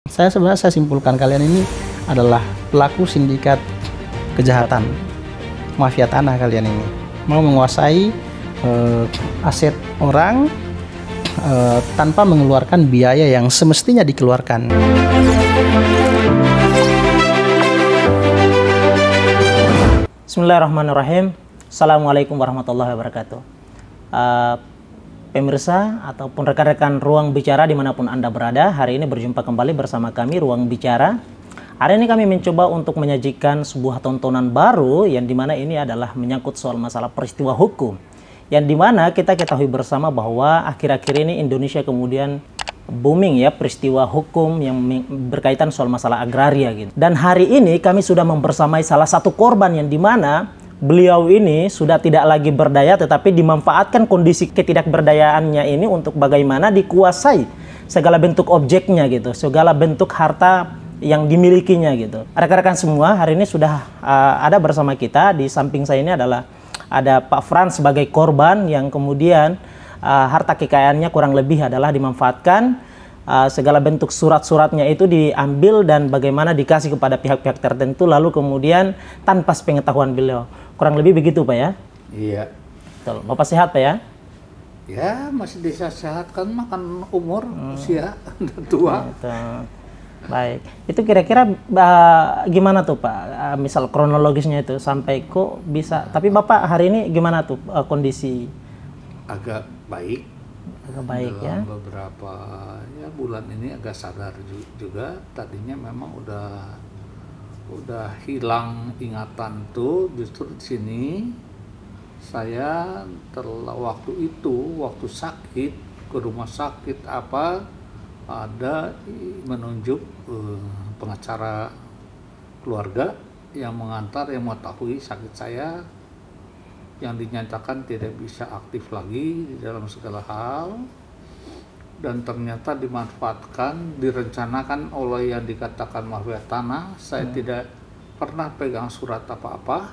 Saya simpulkan kalian ini adalah pelaku sindikat kejahatan, mafia tanah kalian ini. Mau menguasai aset orang tanpa mengeluarkan biaya yang semestinya dikeluarkan. Bismillahirrahmanirrahim. Assalamualaikum warahmatullahi wabarakatuh. Pemirsa ataupun rekan-rekan Ruang Bicara dimanapun Anda berada, hari ini berjumpa kembali bersama kami Ruang Bicara. Hari ini kami mencoba untuk menyajikan sebuah tontonan baru yang dimana ini adalah menyangkut soal masalah peristiwa hukum. Yang dimana kita ketahui bersama bahwa akhir-akhir ini Indonesia kemudian booming ya peristiwa hukum yang berkaitan soal masalah agraria gitu. Dan hari ini kami sudah membersamai salah satu korban yang dimana beliau ini sudah tidak lagi berdaya tetapi dimanfaatkan kondisi ketidakberdayaannya ini untuk bagaimana dikuasai segala bentuk objeknya gitu, segala bentuk harta yang dimilikinya gitu. Rekan-rekan semua, hari ini sudah ada bersama kita. Di samping saya ini adalah ada Pak Frans sebagai korban yang kemudian harta kekayaannya kurang lebih adalah dimanfaatkan, segala bentuk surat-suratnya itu diambil dan bagaimana dikasih kepada pihak-pihak tertentu lalu kemudian tanpa sepengetahuan beliau. Kurang lebih begitu Pak ya? Iya. Betul. Bapak sehat Pak ya? Ya masih disehatkan, makan umur usia tua. Betul. Baik. Itu kira-kira gimana tuh Pak? Misal kronologisnya itu sampai kok bisa. Tapi Bapak hari ini gimana tuh kondisi? Agak baik. Agak baik ya. Dalam beberapa ya bulan ini agak sadar juga. Tadinya memang udah hilang ingatan tuh, justru di sini saya waktu sakit ke rumah sakit ada menunjuk pengacara keluarga yang mengantar yang mengetahui sakit saya yang dinyatakan tidak bisa aktif lagi di dalam segala hal. Dan ternyata dimanfaatkan, direncanakan oleh yang dikatakan mafia tanah. Saya tidak pernah pegang surat apa-apa.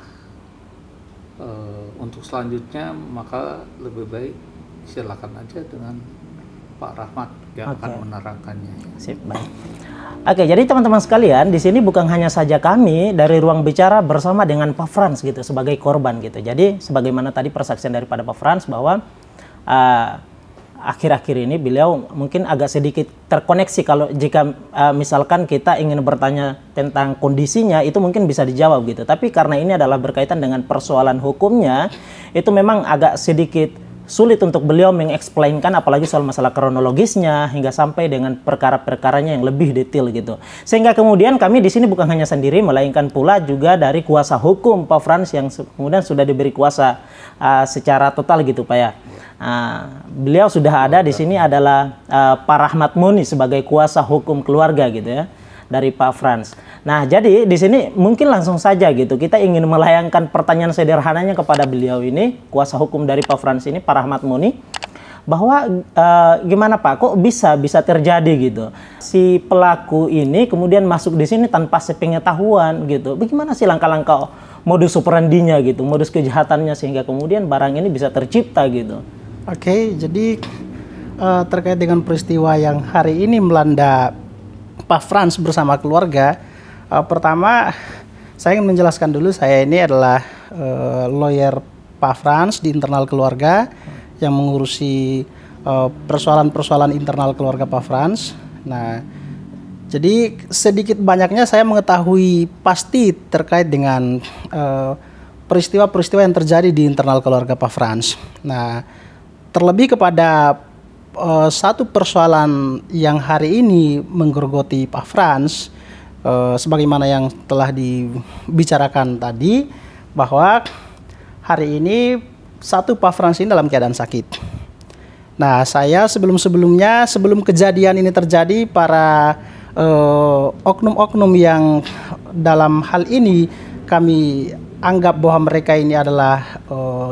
Untuk selanjutnya maka lebih baik silakan aja dengan Pak Rahmat yang akan menerangkannya. Sip, baik. Oke, jadi teman-teman sekalian, di sini bukan hanya saja kami dari Ruang Bicara bersama dengan Pak Frans gitu sebagai korban gitu. Jadi sebagaimana tadi persaksian daripada Pak Frans bahwa akhir-akhir ini beliau mungkin agak sedikit terkoneksi kalau jika misalkan kita ingin bertanya tentang kondisinya itu mungkin bisa dijawab gitu. Tapi karena ini adalah berkaitan dengan persoalan hukumnya, itu memang agak sedikit sulit untuk beliau mengeksplainkan apalagi soal masalah kronologisnya hingga sampai dengan perkara-perkaranya yang lebih detail gitu. Sehingga kemudian kami di sini bukan hanya sendiri melainkan pula juga dari kuasa hukum Pak Frans yang kemudian sudah diberi kuasa secara total gitu Pak ya. Beliau sudah ada di sini adalah Pak Rahmat Muni sebagai kuasa hukum keluarga gitu ya dari Pak Frans. Nah, jadi di sini mungkin langsung saja gitu kita ingin melayangkan pertanyaan sederhananya kepada beliau ini, kuasa hukum dari Pak Frans ini, Pak Rahmat Muni, bahwa gimana Pak, kok bisa terjadi gitu si pelaku ini kemudian masuk di sini tanpa sepengetahuan gitu. Bagaimana sih langkah-langkah modus operandinya gitu, modus kejahatannya sehingga kemudian barang ini bisa tercipta gitu. Oke, jadi terkait dengan peristiwa yang hari ini melanda Pak Frans bersama keluarga, pertama saya ingin menjelaskan dulu saya ini adalah lawyer Pak Frans di internal keluarga yang mengurusi persoalan-persoalan internal keluarga Pak Frans. Nah, jadi sedikit banyaknya saya mengetahui pasti terkait dengan peristiwa-peristiwa yang terjadi di internal keluarga Pak Frans. Nah, terlebih kepada satu persoalan yang hari ini menggerogoti Pak Frans, sebagaimana yang telah dibicarakan tadi, bahwa hari ini Pak Frans ini dalam keadaan sakit. Nah, saya sebelum kejadian ini terjadi, para oknum-oknum yang dalam hal ini kami anggap bahwa mereka ini adalah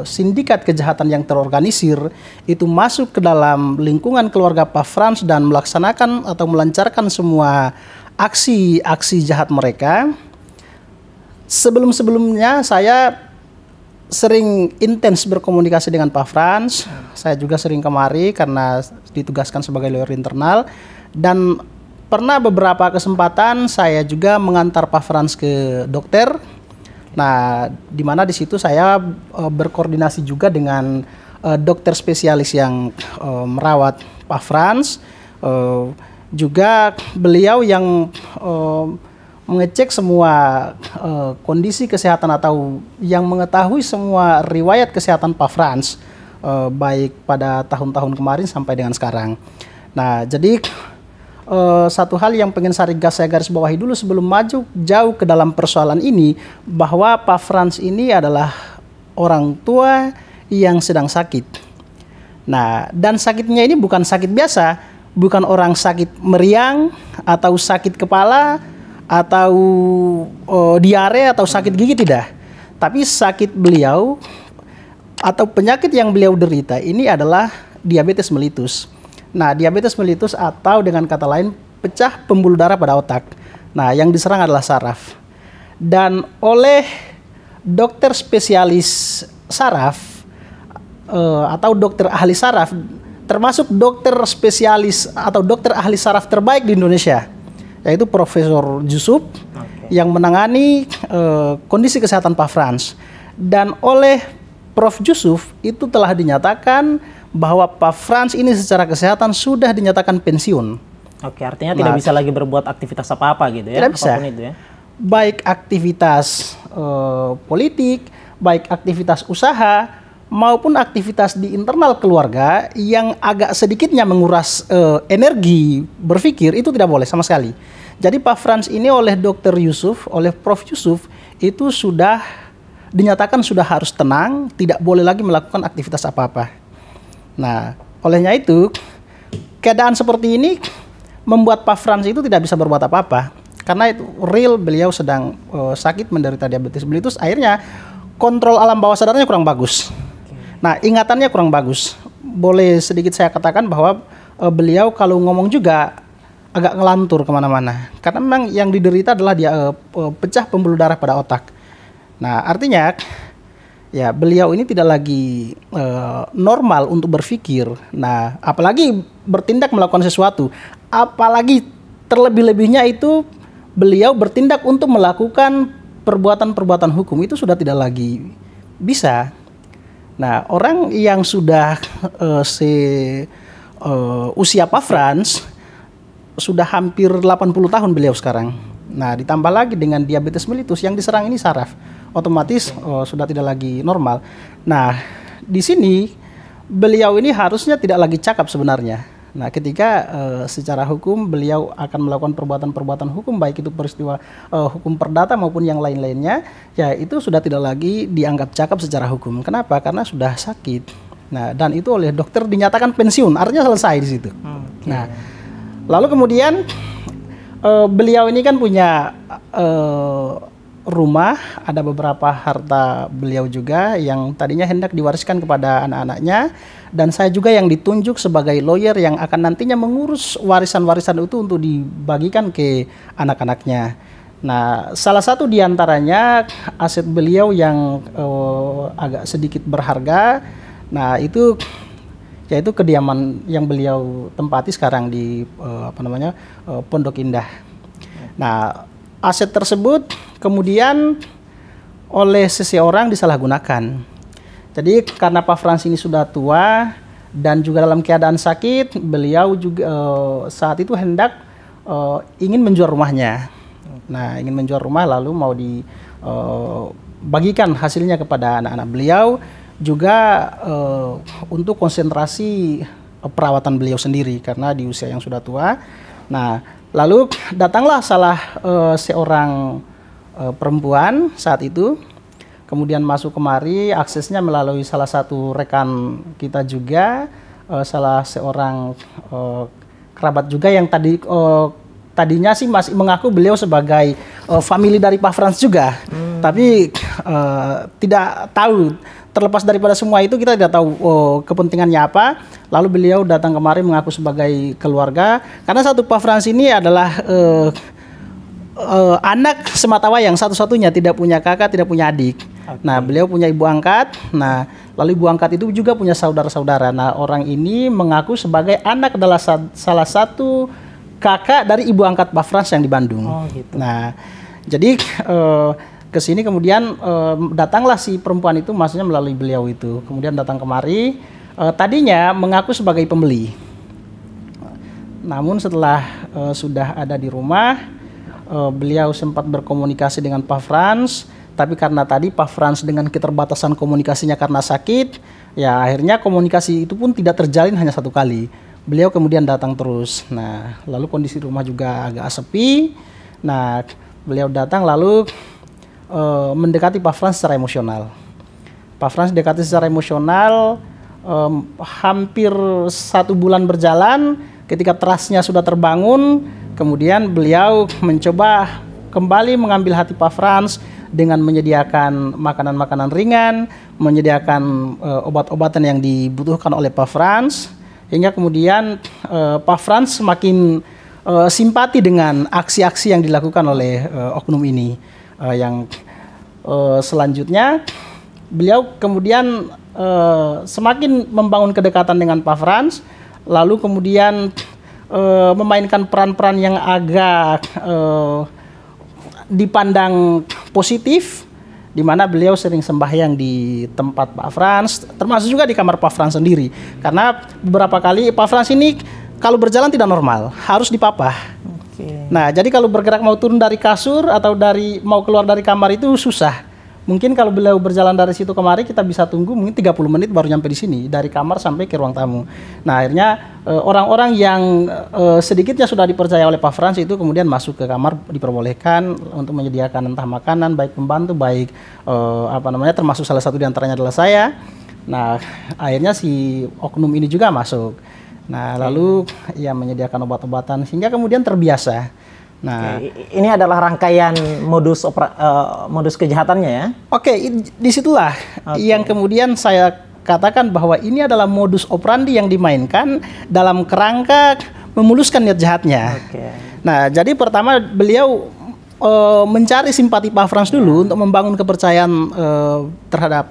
sindikat kejahatan yang terorganisir, itu masuk ke dalam lingkungan keluarga Pak Frans dan melaksanakan atau melancarkan semua aksi-aksi jahat mereka. Sebelum-sebelumnya saya sering intens berkomunikasi dengan Pak Frans. Saya juga sering kemari karena ditugaskan sebagai lawyer internal. Dan pernah beberapa kesempatan saya juga mengantar Pak Frans ke dokter. Nah, di mana di situ saya berkoordinasi juga dengan dokter spesialis yang merawat Pak Frans. Juga beliau yang mengecek semua kondisi kesehatan atau yang mengetahui semua riwayat kesehatan Pak Frans, baik pada tahun-tahun kemarin sampai dengan sekarang. Nah, jadi satu hal yang pengen saya garis bawahi dulu sebelum maju jauh ke dalam persoalan ini, bahwa Pak Frans ini adalah orang tua yang sedang sakit. Nah, dan sakitnya ini bukan sakit biasa, bukan orang sakit meriang atau sakit kepala atau diare atau sakit gigi, tidak. Tapi sakit beliau atau penyakit yang beliau derita ini adalah diabetes mellitus. Nah, diabetes mellitus atau dengan kata lain pecah pembuluh darah pada otak. Nah, yang diserang adalah saraf. Dan oleh dokter spesialis saraf atau dokter ahli saraf, termasuk dokter spesialis atau dokter ahli saraf terbaik di Indonesia, yaitu Profesor Yusuf, yang menangani kondisi kesehatan Pak Frans. Dan oleh Prof. Yusuf itu telah dinyatakan bahwa Pak Frans ini secara kesehatan sudah dinyatakan pensiun. Oke, artinya tidak bisa lagi berbuat aktivitas apa-apa gitu ya? Tidak bisa. Itu ya? Baik aktivitas politik, baik aktivitas usaha, maupun aktivitas di internal keluarga yang agak sedikitnya menguras energi berpikir, itu tidak boleh sama sekali. Jadi Pak Frans ini oleh Dr. Yusuf, oleh Prof. Yusuf, itu sudah dinyatakan sudah harus tenang, tidak boleh lagi melakukan aktivitas apa-apa. Nah, olehnya itu, keadaan seperti ini membuat Pak Frans itu tidak bisa berbuat apa-apa. Karena itu real beliau sedang sakit menderita diabetes mellitus, akhirnya kontrol alam bawah sadarnya kurang bagus. Nah, ingatannya kurang bagus. Boleh sedikit saya katakan bahwa beliau kalau ngomong juga agak ngelantur kemana-mana. Karena memang yang diderita adalah dia pecah pembuluh darah pada otak. Nah, artinya ya beliau ini tidak lagi normal untuk berpikir. Nah, apalagi bertindak melakukan sesuatu. Apalagi terlebih-lebihnya itu beliau bertindak untuk melakukan perbuatan-perbuatan hukum, itu sudah tidak lagi bisa. Nah, orang yang sudah usia Pak Frans sudah hampir 80 tahun beliau sekarang. Nah, ditambah lagi dengan diabetes mellitus yang diserang ini saraf, otomatis sudah tidak lagi normal. Nah, di sini beliau ini harusnya tidak lagi cakap sebenarnya. Nah, ketika secara hukum beliau akan melakukan perbuatan-perbuatan hukum, baik itu peristiwa hukum perdata maupun yang lain-lainnya, ya itu sudah tidak lagi dianggap cakap secara hukum. Kenapa? Karena sudah sakit. Nah, dan itu oleh dokter dinyatakan pensiun, artinya selesai di situ. Nah, lalu kemudian beliau ini kan punya rumah, ada beberapa harta beliau juga yang tadinya hendak diwariskan kepada anak-anaknya, dan saya juga yang ditunjuk sebagai lawyer yang akan nantinya mengurus warisan-warisan itu untuk dibagikan ke anak-anaknya. Nah, salah satu diantaranya aset beliau yang agak sedikit berharga, nah itu yaitu kediaman yang beliau tempati sekarang di Pondok Indah. Nah, aset tersebut kemudian oleh seseorang disalahgunakan. Jadi karena Pak Frans ini sudah tua dan juga dalam keadaan sakit, beliau juga saat itu hendak ingin menjual rumahnya. Nah, ingin menjual rumah lalu mau dibagikan hasilnya kepada anak-anak beliau, juga untuk konsentrasi perawatan beliau sendiri karena di usia yang sudah tua. Nah, lalu datanglah salah seorang perempuan saat itu, kemudian masuk kemari, aksesnya melalui salah satu rekan kita juga, salah seorang kerabat juga yang tadinya sih masih mengaku beliau sebagai family dari Pak Frans juga, tapi tidak tahu. Terlepas daripada semua itu, kita tidak tahu kepentingannya apa. Lalu beliau datang kemari mengaku sebagai keluarga, karena satu Pak Frans ini adalah anak sematawayang satu-satunya, tidak punya kakak, tidak punya adik. Nah, beliau punya ibu angkat. Nah, lalu ibu angkat itu juga punya saudara-saudara. Nah, orang ini mengaku sebagai anak adalah salah satu kakak dari ibu angkat Pak Frans yang di Bandung. Oh, gitu. Nah, jadi ke sini kemudian datanglah si perempuan itu, maksudnya melalui beliau itu. Kemudian datang kemari, tadinya mengaku sebagai pembeli. Namun setelah sudah ada di rumah, beliau sempat berkomunikasi dengan Pak Frans, tapi karena tadi Pak Frans dengan keterbatasan komunikasinya karena sakit, ya akhirnya komunikasi itu pun tidak terjalin, hanya satu kali. Beliau kemudian datang terus. Nah, lalu kondisi rumah juga agak sepi. Nah, beliau datang lalu mendekati Pak Frans secara emosional. Pak Frans dekati secara emosional, hampir 1 bulan berjalan. Ketika trustnya sudah terbangun, kemudian beliau mencoba kembali mengambil hati Pak Frans dengan menyediakan makanan-makanan ringan, menyediakan obat-obatan yang dibutuhkan oleh Pak Frans, hingga kemudian Pak Frans semakin simpati dengan aksi-aksi yang dilakukan oleh oknum ini. Yang selanjutnya beliau kemudian semakin membangun kedekatan dengan Pak Frans, lalu kemudian memainkan peran-peran yang agak dipandang positif, di mana beliau sering sembahyang di tempat Pak Frans, termasuk juga di kamar Pak Frans sendiri. Karena beberapa kali Pak Frans ini kalau berjalan tidak normal, harus dipapah. Nah, jadi kalau bergerak mau turun dari kasur atau mau keluar dari kamar itu susah. Mungkin kalau beliau berjalan dari situ kemari, kita bisa tunggu mungkin 30 menit baru nyampe di sini, dari kamar sampai ke ruang tamu. Nah, akhirnya orang-orang yang sedikitnya sudah dipercaya oleh Pak Frans itu kemudian masuk ke kamar, diperbolehkan untuk menyediakan entah makanan, baik pembantu, baik termasuk salah satu diantaranya adalah saya. Nah, akhirnya si oknum ini juga masuk. Nah, lalu ya menyediakan obat-obatan sehingga kemudian terbiasa. Nah, ini adalah rangkaian modus kejahatannya ya. Disitulah yang kemudian saya katakan bahwa ini adalah modus operandi yang dimainkan dalam kerangka memuluskan niat jahatnya. Nah, jadi pertama beliau mencari simpati Pak Frans dulu untuk membangun kepercayaan terhadap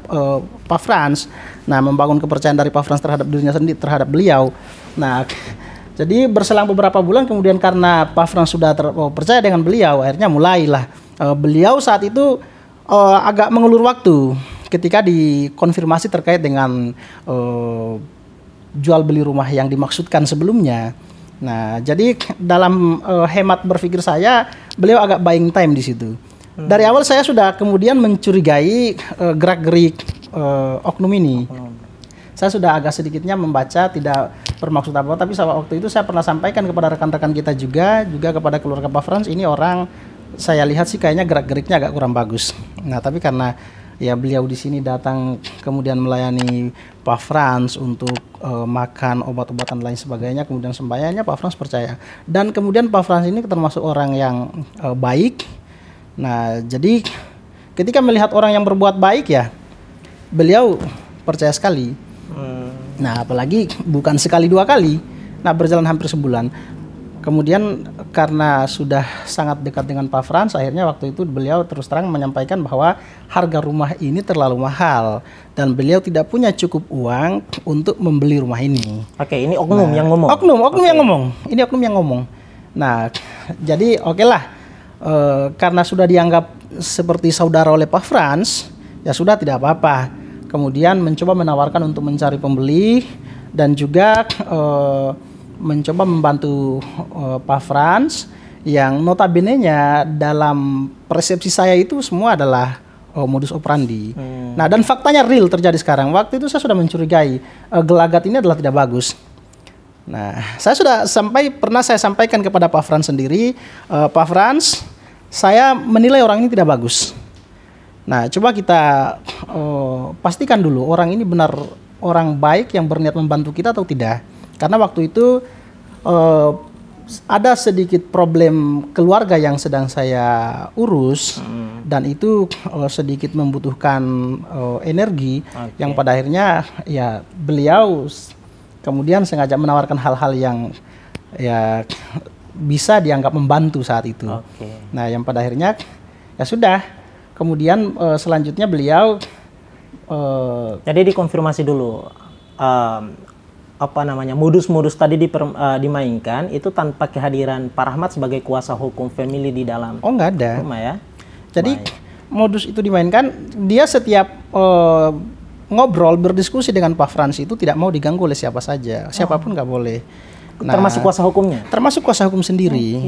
Pak Frans. Nah, membangun kepercayaan dari Pak Frans terhadap dirinya sendiri, terhadap beliau. Nah, jadi berselang beberapa bulan kemudian karena Pak Frans sudah percaya dengan beliau, akhirnya mulailah beliau saat itu agak mengulur waktu ketika dikonfirmasi terkait dengan jual beli rumah yang dimaksudkan sebelumnya. Nah, jadi dalam hemat berpikir saya, beliau agak buying time di situ. Dari awal saya sudah kemudian mencurigai gerak-gerik oknum ini. Saya sudah agak sedikitnya membaca, tidak bermaksud apa, tapi waktu itu saya pernah sampaikan kepada rekan-rekan kita juga kepada keluarga Pak Frans, ini orang saya lihat sih kayaknya gerak-geriknya agak kurang bagus. Nah, tapi karena ya beliau di sini datang kemudian melayani Pak Frans untuk makan obat-obatan lain sebagainya, kemudian sembahyangnya, Pak Frans percaya. Dan kemudian Pak Frans ini termasuk orang yang baik. Nah, jadi ketika melihat orang yang berbuat baik ya beliau percaya sekali. Nah, apalagi bukan sekali dua kali. Nah, berjalan hampir sebulan. Kemudian karena sudah sangat dekat dengan Pak Frans, akhirnya waktu itu beliau terus terang menyampaikan bahwa harga rumah ini terlalu mahal dan beliau tidak punya cukup uang untuk membeli rumah ini. Ini oknum yang ngomong. Oknum yang ngomong. Ini oknum yang ngomong. Nah, jadi karena sudah dianggap seperti saudara oleh Pak Frans, ya sudah tidak apa-apa. Kemudian mencoba menawarkan untuk mencari pembeli dan juga mencoba membantu Pak Frans yang notabene-nya dalam persepsi saya itu semua adalah modus operandi. Nah, dan faktanya real terjadi sekarang. Waktu itu saya sudah mencurigai gelagat ini adalah tidak bagus. Nah, pernah saya sampaikan kepada Pak Frans sendiri, Pak Frans, saya menilai orang ini tidak bagus. Nah, coba kita pastikan dulu orang ini benar orang baik yang berniat membantu kita atau tidak. Karena waktu itu ada sedikit problem keluarga yang sedang saya urus dan itu sedikit membutuhkan energi yang pada akhirnya ya beliau kemudian sengaja menawarkan hal-hal yang ya bisa dianggap membantu saat itu. Nah, yang pada akhirnya ya sudah. Kemudian selanjutnya beliau jadi dikonfirmasi dulu modus-modus tadi dimainkan itu tanpa kehadiran Pak Rahmat sebagai kuasa hukum family di dalam nggak ada rumah ya. Jadi modus itu dimainkan, dia setiap ngobrol berdiskusi dengan Pak Frans itu tidak mau diganggu oleh siapa saja, siapapun nggak boleh. Termasuk kuasa hukumnya? Termasuk kuasa hukum sendiri.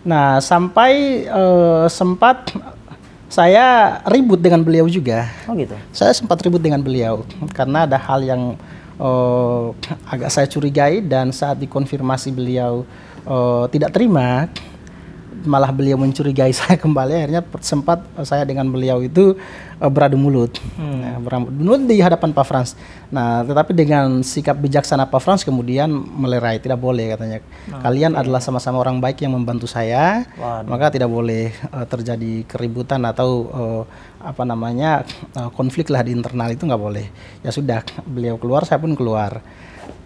Nah, sampai sempat saya ribut dengan beliau juga. Oh gitu. Saya sempat ribut dengan beliau karena ada hal yang agak saya curigai, dan saat dikonfirmasi beliau tidak terima, malah beliau mencurigai saya kembali. Akhirnya sempat saya dengan beliau itu beradu mulut, beradu mulut di hadapan Pak Frans. Nah, tetapi dengan sikap bijaksana Pak Frans kemudian melerai, tidak boleh katanya. Kalian adalah sama-sama orang baik yang membantu saya, maka tidak boleh terjadi keributan atau konflik lah di internal, itu nggak boleh. Ya sudah, beliau keluar, saya pun keluar.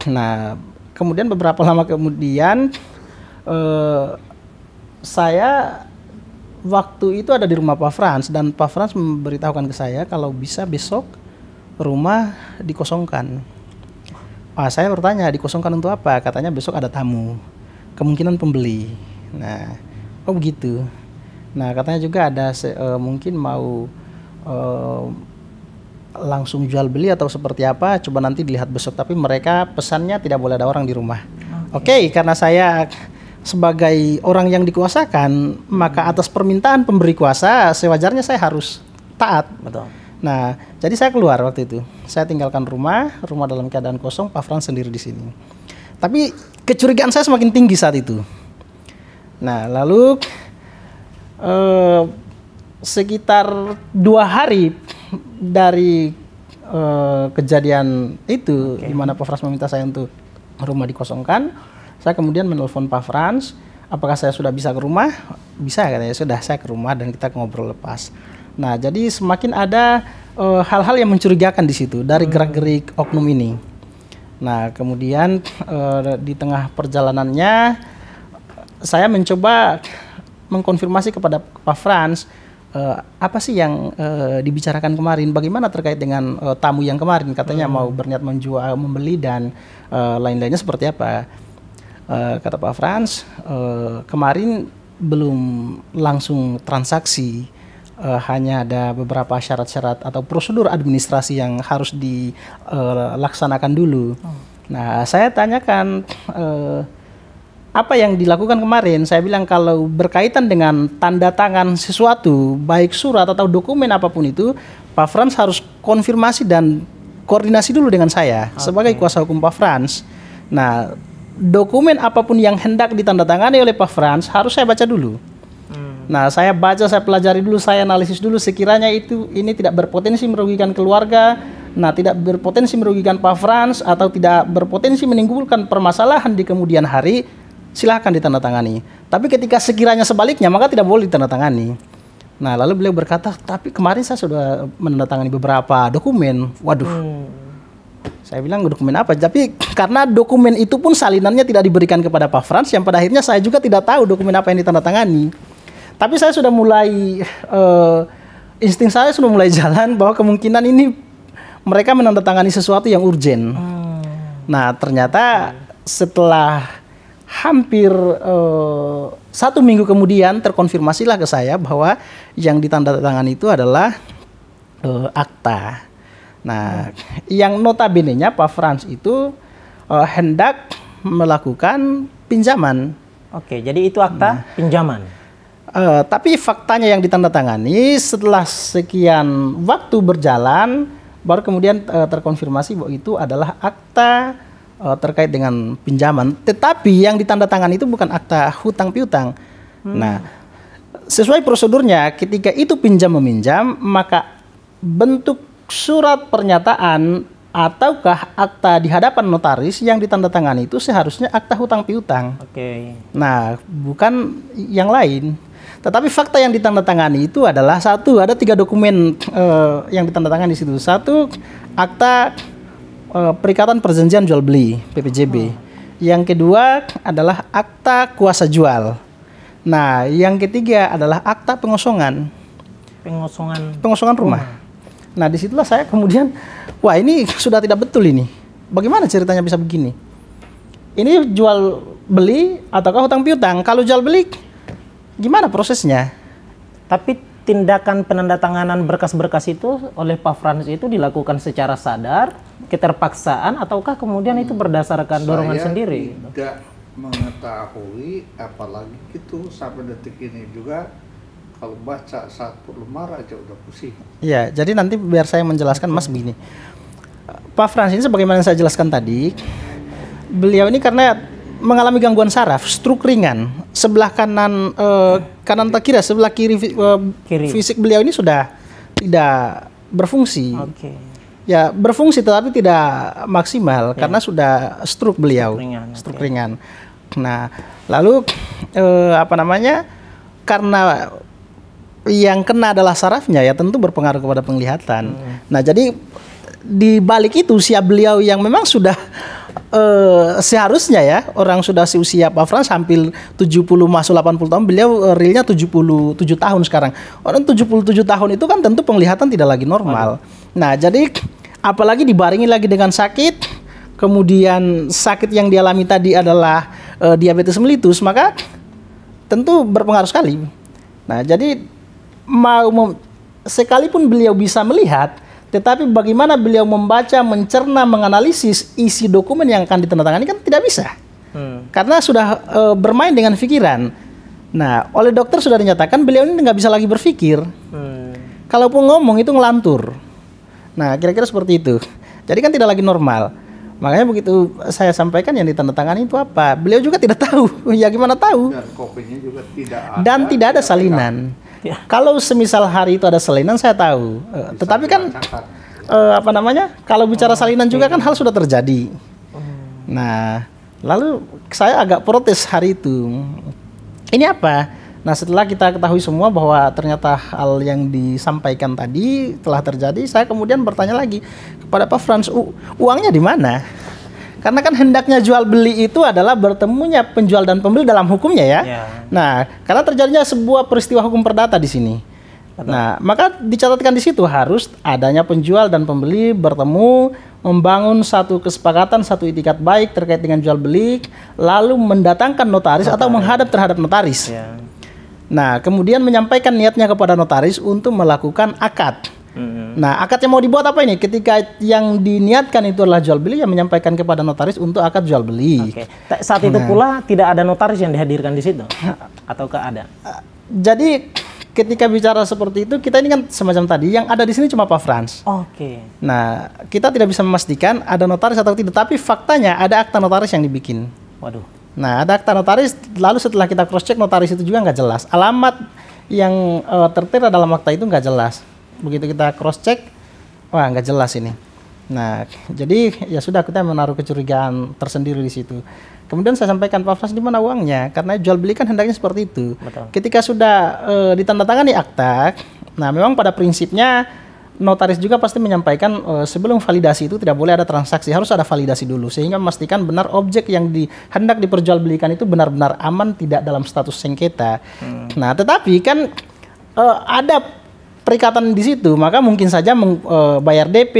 Nah, kemudian beberapa lama kemudian saya waktu itu ada di rumah Pak Frans, dan Pak Frans memberitahukan ke saya kalau bisa besok rumah dikosongkan. Saya bertanya, dikosongkan untuk apa? Katanya besok ada tamu, kemungkinan pembeli. Nah, begitu. Nah, katanya juga ada mungkin mau langsung jual beli atau seperti apa, coba nanti dilihat besok. Tapi mereka pesannya tidak boleh ada orang di rumah. Oke, karena saya sebagai orang yang dikuasakan, maka atas permintaan pemberi kuasa sewajarnya saya harus taat. Betul. Nah, jadi saya keluar waktu itu. Saya tinggalkan rumah dalam keadaan kosong, Pak Frans sendiri di sini. Tapi kecurigaan saya semakin tinggi saat itu. Nah, lalu sekitar 2 hari dari kejadian itu, di mana Pak Frans meminta saya untuk rumah dikosongkan, saya kemudian menelpon Pak Frans, apakah saya sudah bisa ke rumah? Bisa, katanya. Sudah, saya ke rumah dan kita ngobrol lepas. Nah, jadi semakin ada hal-hal yang mencurigakan di situ dari gerak-gerik oknum ini. Nah, kemudian di tengah perjalanannya saya mencoba mengkonfirmasi kepada Pak Frans, apa sih yang dibicarakan kemarin? Bagaimana terkait dengan tamu yang kemarin? Katanya mau berniat menjual, membeli, dan lain-lainnya seperti apa? Kata Pak Frans, kemarin belum langsung transaksi, hanya ada beberapa syarat-syarat atau prosedur administrasi yang harus dilaksanakan dulu. Nah, saya tanyakan apa yang dilakukan kemarin. Saya bilang kalau berkaitan dengan tanda tangan sesuatu, baik surat atau dokumen apapun itu, Pak Frans harus konfirmasi dan koordinasi dulu dengan saya sebagai kuasa hukum Pak Frans. Nah, dokumen apapun yang hendak ditandatangani oleh Pak Frans harus saya baca dulu. Nah, saya baca, saya pelajari dulu, saya analisis dulu sekiranya ini tidak berpotensi merugikan keluarga, tidak berpotensi merugikan Pak Frans, atau tidak berpotensi menimbulkan permasalahan di kemudian hari, silahkan ditandatangani. Tapi ketika sekiranya sebaliknya, maka tidak boleh ditandatangani. Nah, lalu beliau berkata, tapi kemarin saya sudah menandatangani beberapa dokumen. Waduh. Saya bilang, dokumen apa? Tapi karena dokumen itu pun salinannya tidak diberikan kepada Pak Frans, yang pada akhirnya saya juga tidak tahu dokumen apa yang ditandatangani. Tapi saya sudah mulai, insting saya sudah mulai jalan bahwa kemungkinan ini mereka menandatangani sesuatu yang urgen. Nah, ternyata setelah hampir 1 minggu kemudian terkonfirmasilah ke saya bahwa yang ditandatangani itu adalah akta. Nah, yang notabene-nya Pak Frans itu hendak melakukan pinjaman. Oke, jadi itu akta pinjaman. Tapi faktanya yang ditandatangani setelah sekian waktu berjalan, baru kemudian terkonfirmasi bahwa itu adalah akta terkait dengan pinjaman. Tetapi yang ditandatangani itu bukan akta hutang piutang. Nah, sesuai prosedurnya, ketika itu pinjam meminjam, maka bentuk surat pernyataan ataukah akta di hadapan notaris yang ditandatangani itu seharusnya akta hutang piutang. Oke. Nah, bukan yang lain. Tetapi fakta yang ditandatangani itu adalah ada 3 dokumen yang ditandatangani di situ. 1, akta perikatan perjanjian jual beli (PPJB). Yang kedua adalah akta kuasa jual. Nah, yang ketiga adalah akta pengosongan Pengosongan rumah. Nah, disitulah saya kemudian, wah, ini sudah tidak betul ini. bagaimana ceritanya bisa begini? Ini jual beli ataukah hutang piutang? Kalau jual beli, gimana prosesnya? Tapi tindakan penandatanganan berkas-berkas itu oleh Pak Frans itu dilakukan secara sadar, keterpaksaan, ataukah kemudian itu berdasarkan dorongan sendiri? Tidak mengetahui, apalagi gitu sampai detik ini juga. Kalau baca satu lembar aja udah pusing. Ya, jadi nanti biar saya menjelaskan Mas begini. Pak Frans ini sebagaimana saya jelaskan tadi, beliau ini karena mengalami gangguan saraf, stroke ringan, sebelah kanan kanan tak kiri, sebelah kiri, Kiri. fisik beliau ini sudah tidak berfungsi. Oke. Ya, berfungsi tetapi tidak maksimal karena sudah stroke beliau, Stroke ringan, stroke ringan. Nah, lalu apa namanya? Karena yang kena adalah sarafnya, ya tentu berpengaruh kepada penglihatan. Nah, jadi di balik itu usia beliau yang memang sudah seharusnya ya orang sudah seusia Pak Frans hampir 70 masuk 80 tahun, beliau realnya 77 tahun sekarang. Orang 77 tahun itu kan tentu penglihatan tidak lagi normal. Nah, jadi apalagi dibarengi lagi dengan sakit, kemudian sakit yang dialami tadi adalah diabetes mellitus, maka tentu berpengaruh sekali. Nah, jadi sekalipun beliau bisa melihat, tetapi bagaimana beliau membaca, mencerna, menganalisis isi dokumen yang akan ditandatangani kan tidak bisa. Karena sudah bermain dengan pikiran. Nah, oleh dokter sudah dinyatakan beliau ini nggak bisa lagi berpikir. Kalaupun ngomong itu ngelantur. Nah, kira-kira seperti itu. Jadi kan tidak lagi normal. Makanya begitu saya sampaikan yang ditandatangani itu apa, beliau juga tidak tahu. Ya gimana tahu? Dan kopinya juga tidak ada. Dan tidak ada salinan. Ya. Kalau semisal hari itu ada salinan saya tahu. Tetapi kan apa namanya? Kalau bicara salinan juga kan hal sudah terjadi. Nah, lalu saya agak protes hari itu. Ini apa? Nah, setelah kita ketahui semua bahwa ternyata hal yang disampaikan tadi telah terjadi, saya kemudian bertanya lagi kepada Pak Frans, uangnya di mana? Karena kan hendaknya jual beli itu adalah bertemunya penjual dan pembeli dalam hukumnya ya. Nah, karena terjadinya sebuah peristiwa hukum perdata di sini. Nah, maka dicatatkan di situ harus adanya penjual dan pembeli bertemu, membangun satu kesepakatan, satu itikat baik terkait dengan jual beli, lalu mendatangkan notaris atau menghadap terhadap notaris. Nah, kemudian menyampaikan niatnya kepada notaris untuk melakukan akad. Nah, akad yang mau dibuat apa ini? Ketika yang diniatkan itu adalah jual beli, yang menyampaikan kepada notaris untuk akad jual beli. Saat itu pula tidak ada notaris yang dihadirkan di situ, ataukah ada? Jadi ketika bicara seperti itu, kita ini kan semacam tadi yang ada di sini cuma Pak Frans. Nah, kita tidak bisa memastikan ada notaris atau tidak, tapi faktanya ada akta notaris yang dibikin. Waduh. Nah, ada akta notaris, lalu setelah kita cross check notaris itu juga nggak jelas. Alamat yang tertera dalam akta itu nggak jelas. Begitu kita cross check, wah nggak jelas ini. Nah, jadi ya sudah kita menaruh kecurigaan tersendiri di situ. Kemudian saya sampaikan, Pak Frans di mana uangnya? Karena jual beli kan hendaknya seperti itu. Betul. Ketika sudah ditandatangani akta, nah memang pada prinsipnya notaris juga pasti menyampaikan sebelum validasi itu tidak boleh ada transaksi, harus ada validasi dulu sehingga memastikan benar objek yang hendak diperjualbelikan itu benar-benar aman, tidak dalam status sengketa. Nah, tetapi kan ada perikatan di situ, maka mungkin saja bayar DP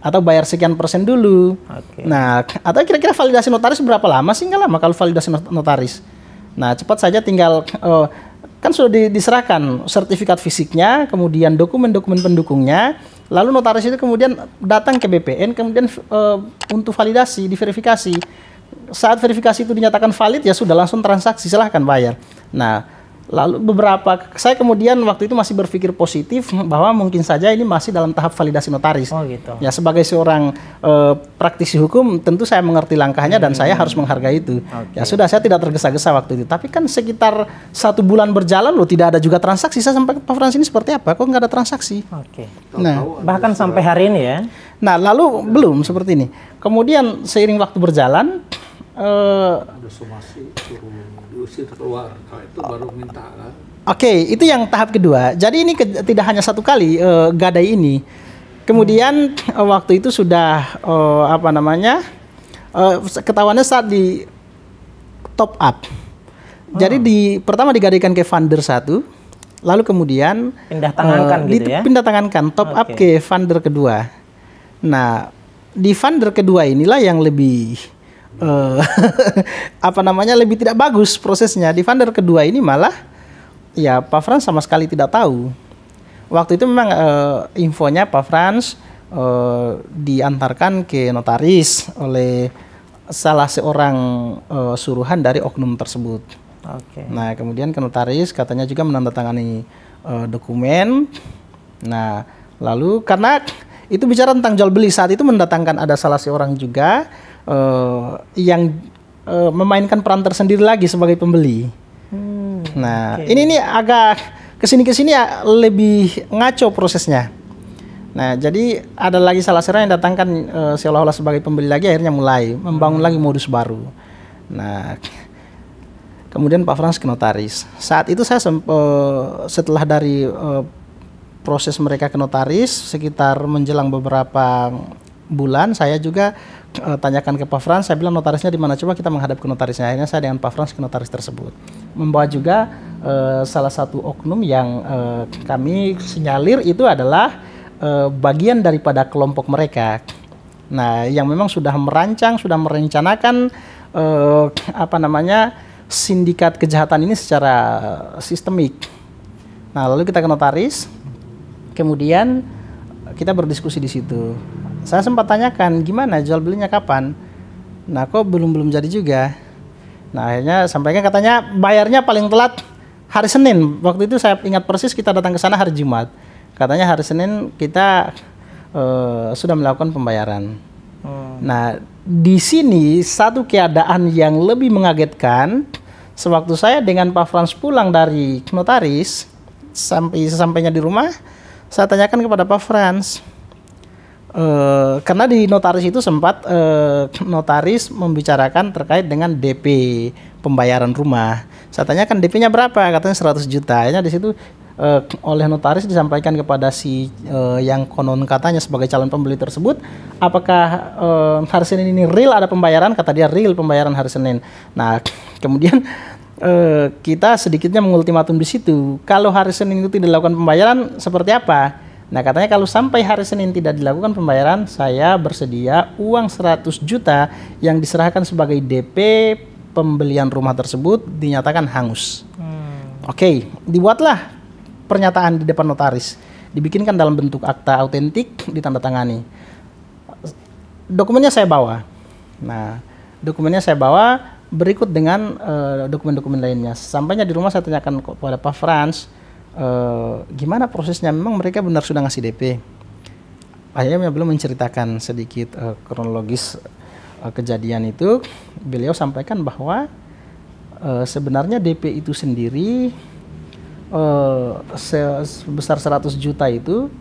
atau bayar sekian persen dulu. Nah, atau kira-kira validasi notaris berapa lama sih? Nggak lama kalau validasi notaris. Nah, cepat saja tinggal kan sudah diserahkan sertifikat fisiknya, kemudian dokumen-dokumen pendukungnya, lalu notaris itu kemudian datang ke BPN, kemudian untuk validasi, diverifikasi. Saat verifikasi itu dinyatakan valid, ya sudah langsung transaksi, silahkan bayar. Nah, lalu saya kemudian waktu itu masih berpikir positif bahwa mungkin saja ini masih dalam tahap validasi notaris. Ya, sebagai seorang praktisi hukum tentu saya mengerti langkahnya dan saya harus menghargai itu. Ya sudah, saya tidak tergesa-gesa waktu itu. Tapi kan sekitar 1 bulan berjalan loh, tidak ada juga transaksi. Saya sampai Pak Frans ini seperti apa? Kok nggak ada transaksi? Nah, bahkan sampai hari ini ya. Nah, lalu belum seperti ini. Kemudian seiring waktu berjalan, ada somasi suruh diusir keluar, nah, itu baru minta kan. Oke, itu yang tahap kedua. Jadi ini tidak hanya satu kali gadai ini. Kemudian waktu itu sudah apa namanya? Ketahuannya saat di top up. Jadi pertama digadaikan ke funder 1, lalu kemudian pindah tangankan gitu ya. Pindah tangankan top up ke funder kedua. Nah, di funder kedua inilah yang lebih apa namanya, lebih tidak bagus prosesnya. Di funder kedua ini malah ya Pak Frans sama sekali tidak tahu. Waktu itu memang infonya Pak Frans diantarkan ke notaris oleh salah seorang suruhan dari oknum tersebut. Nah, kemudian ke notaris katanya juga menandatangani dokumen. Nah, lalu karena itu bicara tentang jual beli, saat itu mendatangkan ada salah seorang juga yang memainkan peran tersendiri lagi sebagai pembeli. Nah, ini agak kesini ya lebih ngaco prosesnya. Nah, jadi ada lagi salah seorang yang datangkan seolah-olah sebagai pembeli lagi, akhirnya mulai membangun lagi modus baru. Nah, kemudian Pak Frans ke notaris. Saat itu saya setelah dari proses mereka ke notaris sekitar menjelang beberapa bulan, saya juga tanyakan ke Pak Frans. Saya bilang, notarisnya di mana, coba kita menghadap ke notarisnya. Akhirnya saya dengan Pak Frans ke notaris tersebut, membawa juga salah satu oknum yang kami sinyalir itu adalah bagian daripada kelompok mereka. Nah, yang memang sudah merancang, sudah merencanakan apa namanya, sindikat kejahatan ini secara sistemik. Nah, lalu kita ke notaris, kemudian kita berdiskusi di situ. Saya sempat tanyakan, gimana jual belinya kapan? Nah, kok belum jadi juga. Nah, akhirnya sampaikan katanya bayarnya paling telat hari Senin. Waktu itu saya ingat persis kita datang ke sana hari Jumat. Katanya hari Senin kita sudah melakukan pembayaran. Nah, di sini satu keadaan yang lebih mengagetkan. Sewaktu saya dengan Pak Frans pulang dari notaris, sesampainya di rumah, saya tanyakan kepada Pak Frans, karena di notaris itu sempat notaris membicarakan terkait dengan DP pembayaran rumah. Saya tanyakan DP-nya berapa, katanya 100 juta. Akhirnya di situ oleh notaris disampaikan kepada si yang konon katanya sebagai calon pembeli tersebut, apakah hari Senin ini real ada pembayaran? Kata dia real pembayaran hari Senin. Nah, kemudian kita sedikitnya mengultimatum di situ, kalau hari Senin itu tidak dilakukan pembayaran seperti apa? Nah, katanya kalau sampai hari Senin tidak dilakukan pembayaran, saya bersedia uang 100 juta yang diserahkan sebagai DP pembelian rumah tersebut dinyatakan hangus. Oke, dibuatlah pernyataan di depan notaris, dibikinkan dalam bentuk akta autentik, ditandatangani. Dokumennya saya bawa. Nah, dokumennya saya bawa berikut dengan dokumen-dokumen lainnya. Sampainya di rumah saya tanyakan kepada Pak Frans, gimana prosesnya, memang mereka benar sudah ngasih DP? Akhirnya belum menceritakan sedikit kronologis kejadian itu. Beliau sampaikan bahwa sebenarnya DP itu sendiri sebesar 100 juta itu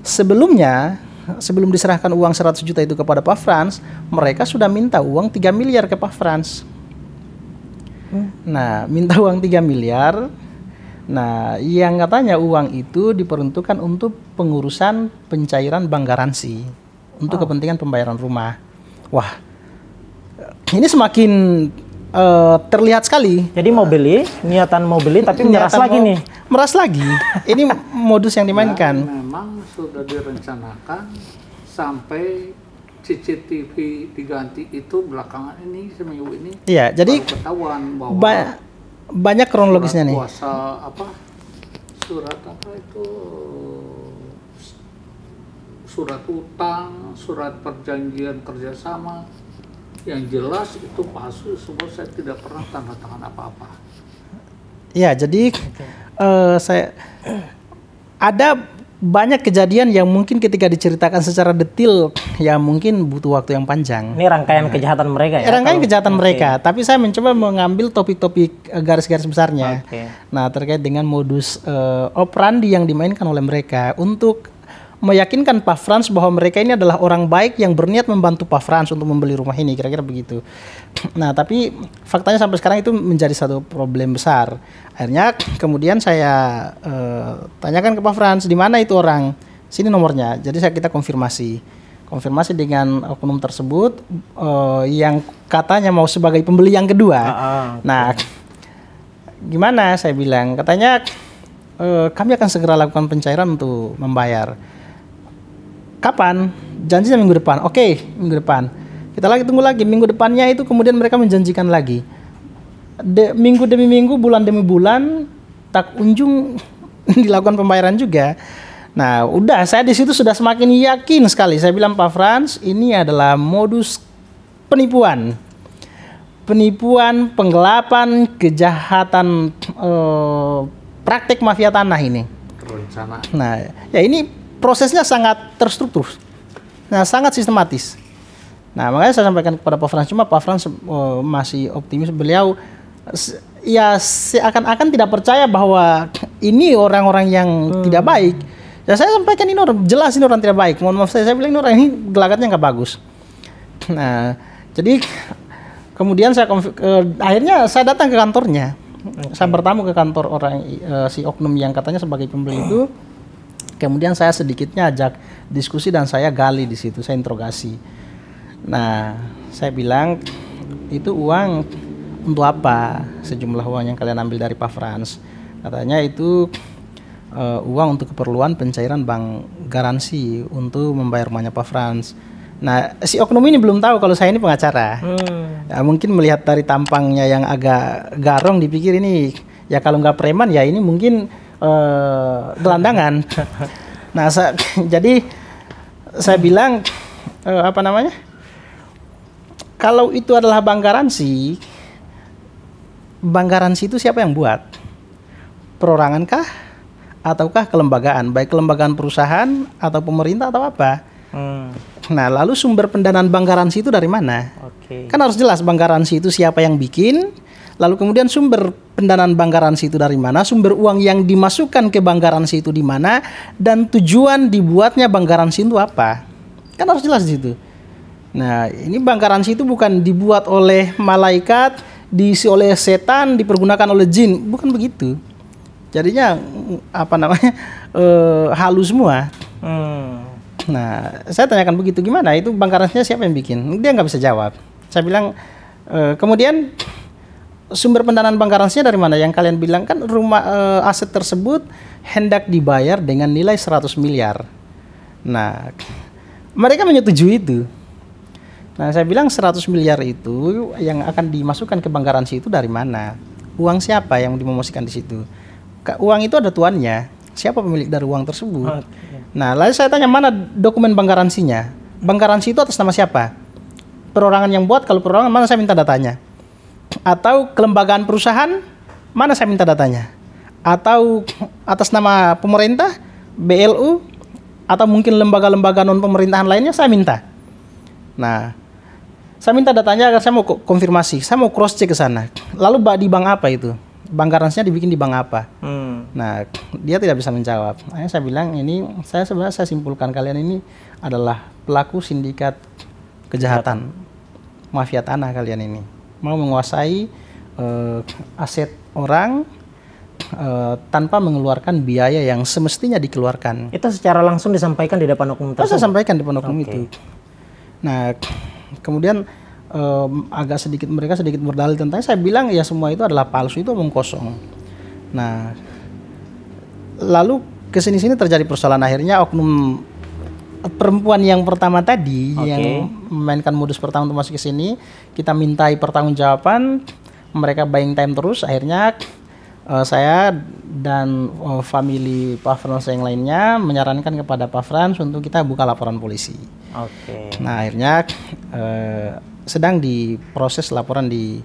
sebelum diserahkan uang 100 juta itu kepada Pak Frans, mereka sudah minta uang 3 miliar ke Pak Frans. Nah, minta uang 3 miliar. Nah, yang katanya uang itu diperuntukkan untuk pengurusan pencairan bank garansi untuk kepentingan pembayaran rumah. Wah, ini semakin terlihat sekali. Jadi mau beli, niatan mau beli, tapi meras lagi nih. Meras lagi. Ini modus yang dimainkan. Memang sudah direncanakan sampai CCTV diganti itu belakangan ini, seminggu ini. Iya, jadi ketahuan bahwa banyak kronologisnya nih. Kuasa surat apa itu? Surat utang, surat perjanjian kerjasama. Yang jelas itu palsu, semua. Saya tidak pernah tanda tangan apa-apa. Ya, jadi saya ada banyak kejadian yang mungkin ketika diceritakan secara detail ya mungkin butuh waktu yang panjang. Ini rangkaian kejahatan mereka ya? Rangkaian kejahatan mereka, tapi saya mencoba mengambil topik-topik garis-garis besarnya. Nah, terkait dengan modus operandi yang dimainkan oleh mereka untuk meyakinkan Pak Frans bahwa mereka ini adalah orang baik yang berniat membantu Pak Frans untuk membeli rumah ini, kira-kira begitu. Nah, tapi faktanya sampai sekarang itu menjadi satu problem besar. Akhirnya kemudian saya tanyakan ke Pak Frans, di mana itu orang? Sini nomornya. Jadi kita konfirmasi dengan oknum tersebut yang katanya mau sebagai pembeli yang kedua. Nah, gimana? Saya bilang, katanya kami akan segera lakukan pencairan untuk membayar. Kapan? janjinya minggu depan. Oke, minggu depan. Kita lagi tunggu lagi, minggu depannya itu kemudian mereka menjanjikan lagi. Minggu demi minggu, bulan demi bulan, tak kunjung dilakukan pembayaran juga. Nah, udah saya di situ sudah semakin yakin sekali. Saya bilang, Pak Frans, ini adalah modus penipuan. Penipuan, penggelapan, kejahatan, praktek mafia tanah ini. Rencana. Nah, ya ini prosesnya sangat terstruktur. Nah, sangat sistematis. Nah, makanya saya sampaikan kepada Pak Frans, cuma Pak Frans masih optimis. Beliau ya seakan-akan tidak percaya bahwa ini orang-orang yang tidak baik. Ya saya sampaikan ini orang jelas ini orang tidak baik. Mohon maaf saya bilang ini orang ini gelagatnya nggak bagus. Nah, jadi kemudian saya akhirnya saya datang ke kantornya. Saya bertamu ke kantor orang si oknum yang katanya sebagai pembeli itu. Kemudian saya sedikitnya ajak diskusi dan saya gali di situ, saya interogasi. Nah, saya bilang itu uang untuk apa? Sejumlah uang yang kalian ambil dari Pak Frans. Katanya itu uang untuk keperluan pencairan bank garansi untuk membayar rumahnya Pak Frans. Nah, si oknum ini belum tahu kalau saya ini pengacara. Ya, mungkin melihat dari tampangnya yang agak garong dipikir ini ya kalau nggak preman ya ini mungkin gelandangan. Nah, jadi saya bilang apa namanya? Kalau itu adalah bank garansi itu siapa yang buat? Perorangan kah? Ataukah kelembagaan? Baik kelembagaan perusahaan atau pemerintah atau apa? Nah, lalu sumber pendanaan bank garansi itu dari mana? Kan harus jelas bank garansi itu siapa yang bikin, lalu kemudian sumber pendanaan bank garansi itu dari mana, sumber uang yang dimasukkan ke bank garansi itu di mana, dan tujuan dibuatnya bank garansi itu apa. Kan harus jelas di situ. Nah, ini bank garansi itu bukan dibuat oleh malaikat, diisi oleh setan, dipergunakan oleh jin, bukan begitu. Jadinya apa namanya halus semua. Nah, saya tanyakan begitu gimana? Itu bank garansinya siapa yang bikin? Dia nggak bisa jawab. Saya bilang kemudian sumber pendanaan bank garansinya dari mana? Yang kalian bilang kan rumah aset tersebut hendak dibayar dengan nilai 100 miliar. Nah, mereka menyetujui itu. Nah, saya bilang 100 miliar itu yang akan dimasukkan ke bank garansi itu dari mana? Uang siapa yang dimomosikan di situ? Uang itu ada tuannya. Siapa pemilik dari uang tersebut? Nah, lalu saya tanya mana dokumen bank garansinya? Bank garansi itu atas nama siapa? Perorangan yang buat, kalau perorangan mana saya minta datanya? Atau kelembagaan perusahaan, mana saya minta datanya? Atau atas nama pemerintah, BLU, atau mungkin lembaga-lembaga non pemerintahan lainnya saya minta. Nah, saya minta datanya agar saya mau konfirmasi, saya mau cross check ke sana. Lalu di bank apa itu? Bank garansinya dibikin di bank apa? Nah, dia tidak bisa menjawab. Akhirnya saya bilang ini, saya simpulkan kalian ini adalah pelaku sindikat kejahatan mafia tanah kalian ini. Mau menguasai aset orang tanpa mengeluarkan biaya yang semestinya dikeluarkan. Itu secara langsung disampaikan di depan oknum tersebut? Saya sampaikan di depan oknum itu. Nah, kemudian mereka sedikit berdalil tentang saya bilang ya semua itu adalah palsu, itu omong kosong. Nah, lalu kesini-sini terjadi persoalan, akhirnya oknum perempuan yang pertama tadi yang memainkan modus pertama untuk masuk ke sini, kita mintai pertanggungjawaban, mereka buying time terus, akhirnya saya dan family Pak Frans yang lainnya menyarankan kepada Pak Frans untuk kita buka laporan polisi. Nah, akhirnya sedang diproses laporan di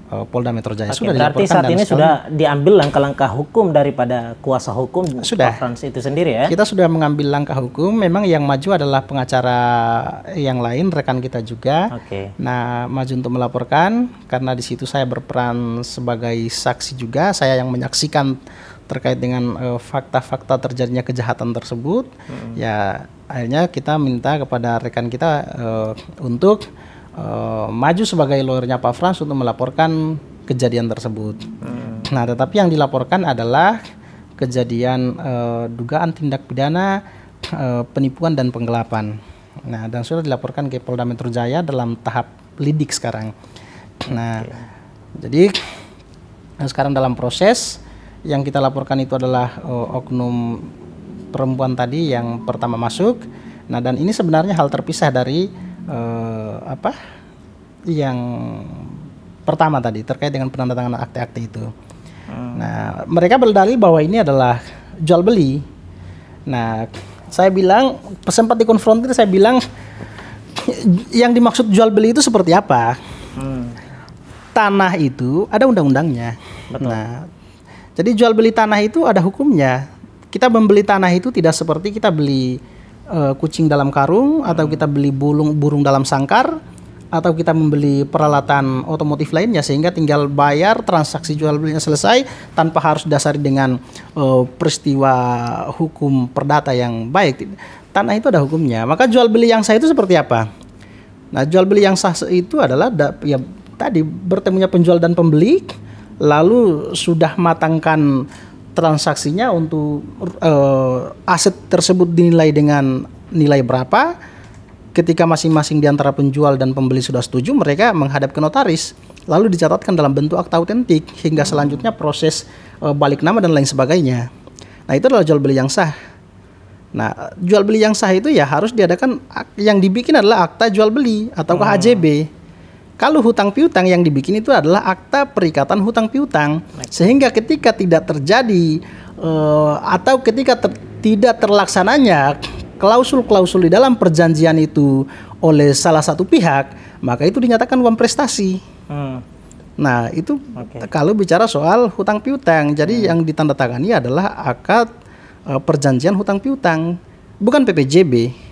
Polda Metro Jaya. Sudah berarti saat ini sudah diambil langkah-langkah hukum daripada kuasa hukum sudah. Pak Frans itu sendiri ya? Kita sudah mengambil langkah hukum. Memang yang maju adalah pengacara yang lain, rekan kita juga. Nah, maju untuk melaporkan karena di situ saya berperan sebagai saksi juga. Saya yang menyaksikan terkait dengan fakta-fakta terjadinya kejahatan tersebut. Ya, akhirnya kita minta kepada rekan kita untuk maju sebagai lawyernya Pak Frans untuk melaporkan kejadian tersebut. Nah, tetapi yang dilaporkan adalah kejadian dugaan tindak pidana penipuan dan penggelapan. Nah, dan sudah dilaporkan ke Polda Metro Jaya dalam tahap lidik sekarang. Nah, jadi sekarang dalam proses yang kita laporkan itu adalah oknum perempuan tadi yang pertama masuk. Nah, dan ini sebenarnya hal terpisah dari yang pertama tadi terkait dengan penandatanganan akte-akte itu. Nah, mereka berdalil bahwa ini adalah jual beli. Nah, saya bilang, sempat dikonfrontir, saya bilang yang dimaksud jual beli itu seperti apa? Tanah itu ada undang-undangnya. Nah, jadi jual beli tanah itu ada hukumnya. Kita membeli tanah itu tidak seperti kita beli kucing dalam karung, atau kita beli burung dalam sangkar, atau kita membeli peralatan otomotif lainnya sehingga tinggal bayar, transaksi jual belinya selesai tanpa harus didasari dengan peristiwa hukum perdata yang baik. Tanah itu ada hukumnya. Maka jual beli yang sah itu seperti apa? Nah, jual beli yang sah itu adalah ya tadi bertemunya penjual dan pembeli, lalu sudah matangkan transaksinya untuk aset tersebut dinilai dengan nilai berapa. Ketika masing-masing di antara penjual dan pembeli sudah setuju, mereka menghadap ke notaris, lalu dicatatkan dalam bentuk akta autentik hingga selanjutnya proses balik nama dan lain sebagainya. Nah, itu adalah jual beli yang sah. Nah, jual beli yang sah itu ya harus diadakan, yang dibikin adalah akta jual beli atau AJB. Kalau hutang piutang yang dibikin itu adalah akta perikatan hutang piutang, sehingga ketika tidak terjadi atau ketika tidak terlaksananya klausul-klausul di dalam perjanjian itu oleh salah satu pihak, maka itu dinyatakan uang prestasi. Nah, itu kalau bicara soal hutang piutang. Jadi yang ditandatangani adalah akad perjanjian hutang piutang, bukan PPJB.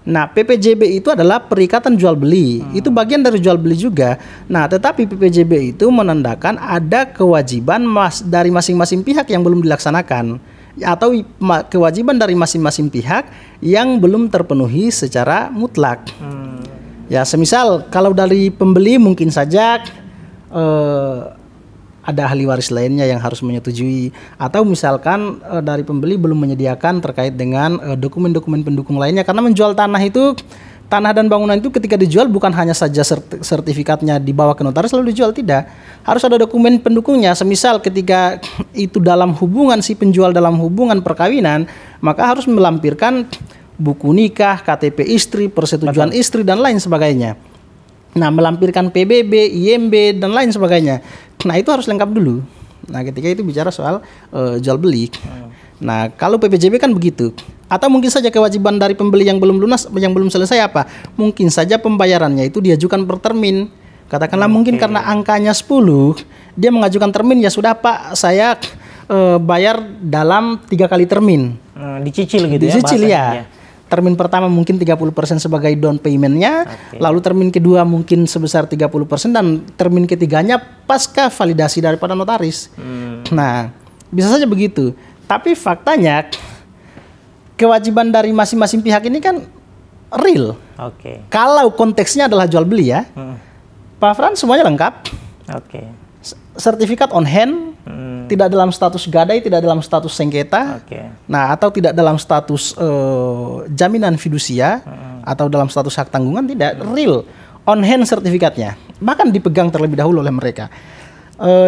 Nah, PPJB itu adalah perikatan jual beli. Itu bagian dari jual beli juga. Nah, tetapi PPJB itu menandakan ada kewajiban dari masing-masing pihak yang belum dilaksanakan, atau kewajiban dari masing-masing pihak yang belum terpenuhi secara mutlak. Ya, semisal kalau dari pembeli mungkin saja ada ahli waris lainnya yang harus menyetujui, atau misalkan dari pembeli belum menyediakan terkait dengan dokumen-dokumen pendukung lainnya, karena menjual tanah itu, tanah dan bangunan itu ketika dijual bukan hanya saja sertifikatnya dibawa ke notaris lalu dijual, tidak. Harus ada dokumen pendukungnya. Semisal ketika itu dalam hubungan, si penjual dalam hubungan perkawinan, maka harus melampirkan buku nikah, KTP istri, persetujuan istri dan lain sebagainya. Nah, melampirkan PBB, IMB dan lain sebagainya. Nah, itu harus lengkap dulu. Nah, ketika itu bicara soal jual beli. Nah, kalau PPJB kan begitu. Atau mungkin saja kewajiban dari pembeli yang belum lunas, yang belum selesai apa? Mungkin saja pembayarannya itu diajukan per termin. Katakanlah mungkin karena angkanya 10, dia mengajukan termin, ya sudah Pak, saya bayar dalam 3 kali termin. Dicicil gitu Dicicil ya. Termin pertama mungkin 30% sebagai down payment-nya, lalu termin kedua mungkin sebesar 30% dan termin ketiganya pasca validasi daripada notaris. Nah, bisa saja begitu. Tapi faktanya kewajiban dari masing-masing pihak ini kan real. Kalau konteksnya adalah jual beli ya, Pak Frans semuanya lengkap. Sertifikat on hand, tidak dalam status gadai, tidak dalam status sengketa, nah atau tidak dalam status jaminan fidusia atau dalam status hak tanggungan, tidak, real on hand sertifikatnya, bahkan dipegang terlebih dahulu oleh mereka.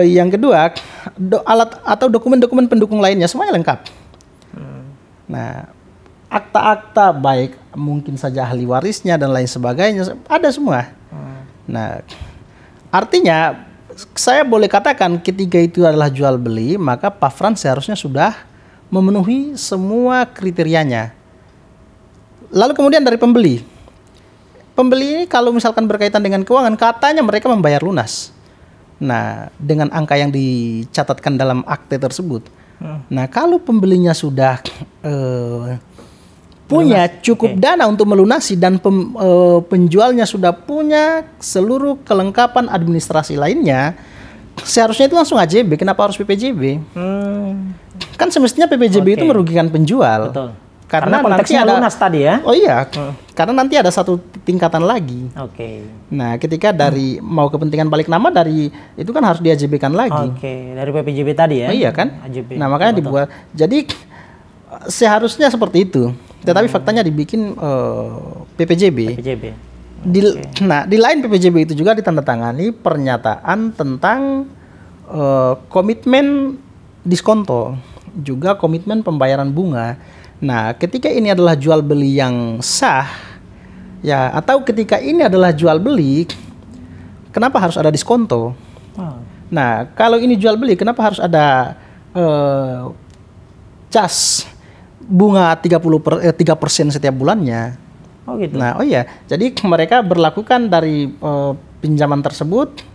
Yang kedua, alat atau dokumen-dokumen pendukung lainnya semuanya lengkap. Nah, akta-akta baik mungkin saja ahli warisnya dan lain sebagainya ada semua. Nah, artinya saya boleh katakan ketika itu adalah jual beli, maka Pak Frans seharusnya sudah memenuhi semua kriterianya. Lalu kemudian dari pembeli. Pembeli ini kalau misalkan berkaitan dengan keuangan, katanya mereka membayar lunas. Nah, dengan angka yang dicatatkan dalam akte tersebut. Nah, kalau pembelinya sudah punya cukup dana untuk melunasi dan penjualnya sudah punya seluruh kelengkapan administrasi lainnya, seharusnya itu langsung AJB. Kenapa harus PPJB? Kan semestinya PPJB itu merugikan penjual. Betul. Karena nanti ada lunas tadi ya. Oh iya. Karena nanti ada satu tingkatan lagi. Nah, ketika dari mau kepentingan balik nama dari itu kan harus di-AJB-kan lagi. Dari PPJB tadi ya. Oh iya kan? AJB. Nah, makanya dibuat. Jadi seharusnya seperti itu. Tetapi faktanya dibikin PPJB. Nah, di lain PPJB itu juga ditandatangani pernyataan tentang komitmen diskonto, juga komitmen pembayaran bunga. Nah, ketika ini adalah jual beli yang sah, ya, atau ketika ini adalah jual beli, kenapa harus ada diskonto? Nah, kalau ini jual beli, kenapa harus ada cas bunga 3% setiap bulannya? Oh gitu. Nah, oh iya, jadi mereka berlakukan dari pinjaman tersebut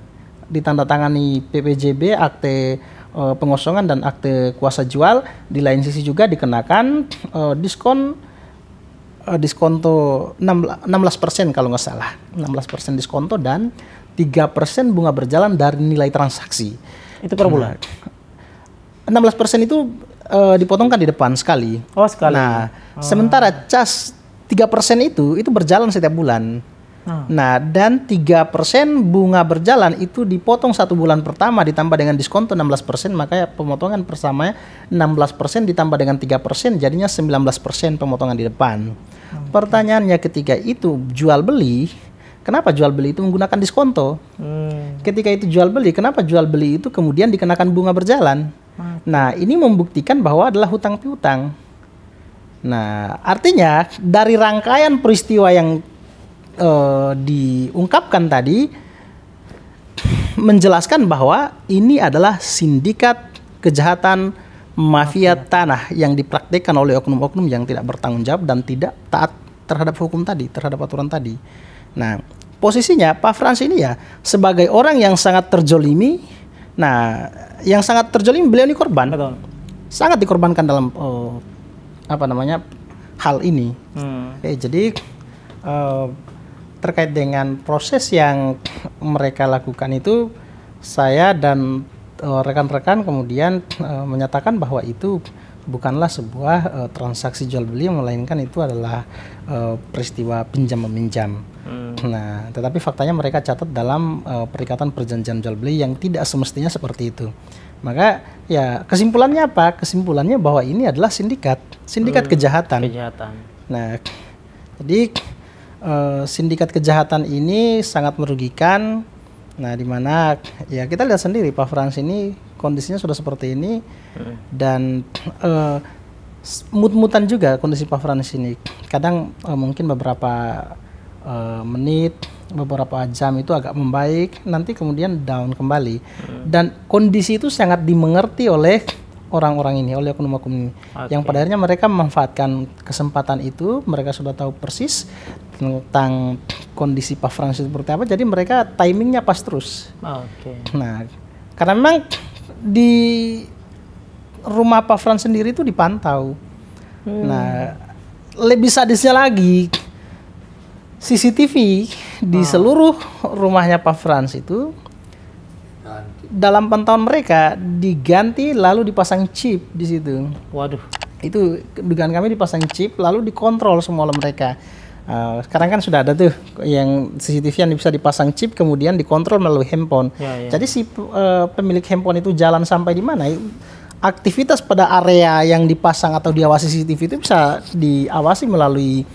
ditandatangani PPJB, akte pengosongan dan akte kuasa jual. Di lain sisi juga dikenakan diskonto 16% kalau nggak salah, 16% diskonto dan 3% bunga berjalan dari nilai transaksi. Itu per bulan? 16% itu dipotongkan di depan sekali. Oh, sekali. Nah, sementara cas 3% itu berjalan setiap bulan. Nah, dan 3% bunga berjalan itu dipotong 1 bulan pertama ditambah dengan diskonto 16%, makanya pemotongan persamanya 16% ditambah dengan 3% jadinya 19% pemotongan di depan. Pertanyaannya ketika itu jual beli, kenapa jual beli itu menggunakan diskonto? Ketika itu jual beli, kenapa jual beli itu kemudian dikenakan bunga berjalan? Nah, ini membuktikan bahwa adalah hutang piutang. Nah, artinya dari rangkaian peristiwa yang diungkapkan tadi menjelaskan bahwa ini adalah sindikat kejahatan mafia tanah yang dipraktikkan oleh oknum-oknum yang tidak bertanggung jawab dan tidak taat terhadap hukum tadi, terhadap aturan tadi. Nah, posisinya Pak Frans ini ya sebagai orang yang sangat terjolimi. Nah, yang sangat terjolimi, beliau ini korban. Betul. Sangat dikorbankan dalam hal ini. Jadi terkait dengan proses yang mereka lakukan itu, saya dan rekan-rekan kemudian menyatakan bahwa itu bukanlah sebuah transaksi jual beli, melainkan itu adalah peristiwa pinjam meminjam. Nah, tetapi faktanya mereka catat dalam perikatan perjanjian jual beli yang tidak semestinya seperti itu. Maka ya kesimpulannya apa? Kesimpulannya bahwa ini adalah sindikat kejahatan. Nah, jadi sindikat kejahatan ini sangat merugikan. Nah, di mana ya kita lihat sendiri Pak Frans ini kondisinya sudah seperti ini dan mut-mutan juga kondisi Pak Frans ini. Kadang mungkin beberapa menit, beberapa jam itu agak membaik, nanti kemudian down kembali. Dan kondisi itu sangat dimengerti oleh orang-orang ini, oleh oknum-oknum ini. Yang pada akhirnya mereka memanfaatkan kesempatan itu, mereka sudah tahu persis tentang kondisi Pak Frans seperti apa, jadi mereka timingnya pas terus. Nah, karena memang di rumah Pak Frans sendiri itu dipantau. Nah, lebih sadisnya lagi, CCTV di seluruh rumahnya Pak Frans itu dalam pantauan mereka diganti lalu dipasang chip di situ. Waduh. Itu dugaan kami dipasang chip lalu dikontrol semua oleh mereka. Sekarang kan sudah ada tuh yang CCTV yang bisa dipasang chip kemudian dikontrol melalui handphone. Jadi si pemilik handphone itu jalan sampai di mana, aktivitas pada area yang dipasang atau diawasi CCTV itu bisa diawasi melalui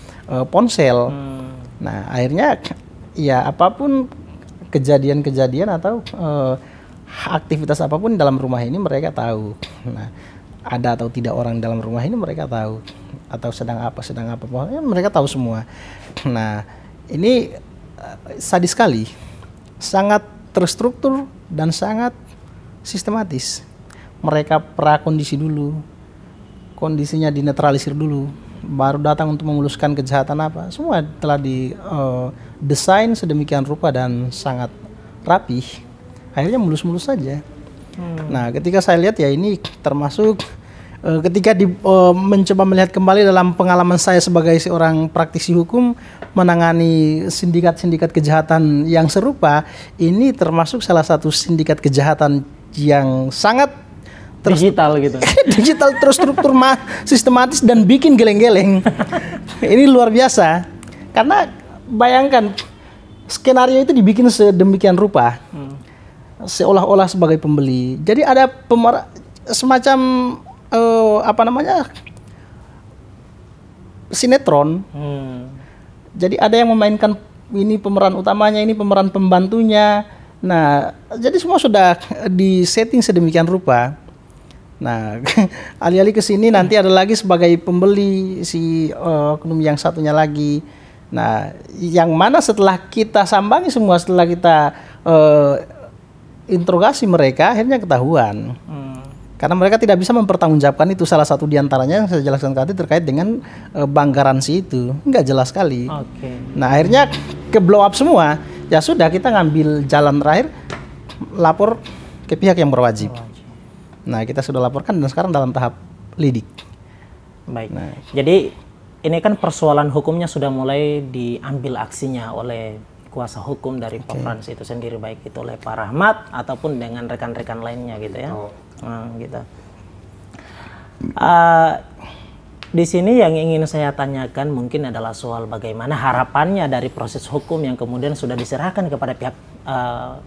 ponsel. Nah, akhirnya ya apapun kejadian-kejadian atau aktivitas apapun dalam rumah ini mereka tahu. Nah, ada atau tidak orang dalam rumah ini mereka tahu, atau sedang apa pokoknya mereka tahu semua. Nah, ini sadis sekali, sangat terstruktur dan sangat sistematis. Mereka prakondisi dulu, kondisinya dinetralisir dulu, baru datang untuk memuluskan kejahatan apa. Semua telah didesain sedemikian rupa dan sangat rapih. Akhirnya mulus-mulus saja. Nah, ketika saya lihat ya ini termasuk ketika mencoba melihat kembali dalam pengalaman saya sebagai seorang praktisi hukum menangani sindikat-sindikat kejahatan yang serupa, ini termasuk salah satu sindikat kejahatan yang sangat digital gitu. Digital terstruktur sistematis dan bikin geleng-geleng. Ini luar biasa. Karena bayangkan skenario itu dibikin sedemikian rupa. Seolah-olah sebagai pembeli. Jadi ada semacam sinetron. Jadi ada yang memainkan ini pemeran utamanya, ini pemeran pembantunya. Nah, jadi semua sudah disetting sedemikian rupa. Nah, alih-alih ke sini nanti ada lagi sebagai pembeli si oknum yang satunya lagi. Nah, yang mana setelah kita sambangi semua, setelah kita interogasi mereka, akhirnya ketahuan. Karena mereka tidak bisa mempertanggungjawabkan itu. Salah satu diantaranya yang saya jelaskan tadi terkait dengan bank garansi itu. Nggak jelas sekali. Nah, akhirnya ke blow up semua. Ya sudah, kita ngambil jalan terakhir, lapor ke pihak yang berwajib. Nah, kita sudah laporkan dan sekarang dalam tahap lidik. Baik. Nah, jadi ini kan persoalan hukumnya sudah mulai diambil aksinya oleh kuasa hukum dari Pak Frans itu sendiri, baik itu oleh Pak Rahmat ataupun dengan rekan-rekan lainnya gitu ya. Nah, gitu. Di sini yang ingin saya tanyakan mungkin adalah soal bagaimana harapannya dari proses hukum yang kemudian sudah diserahkan kepada pihak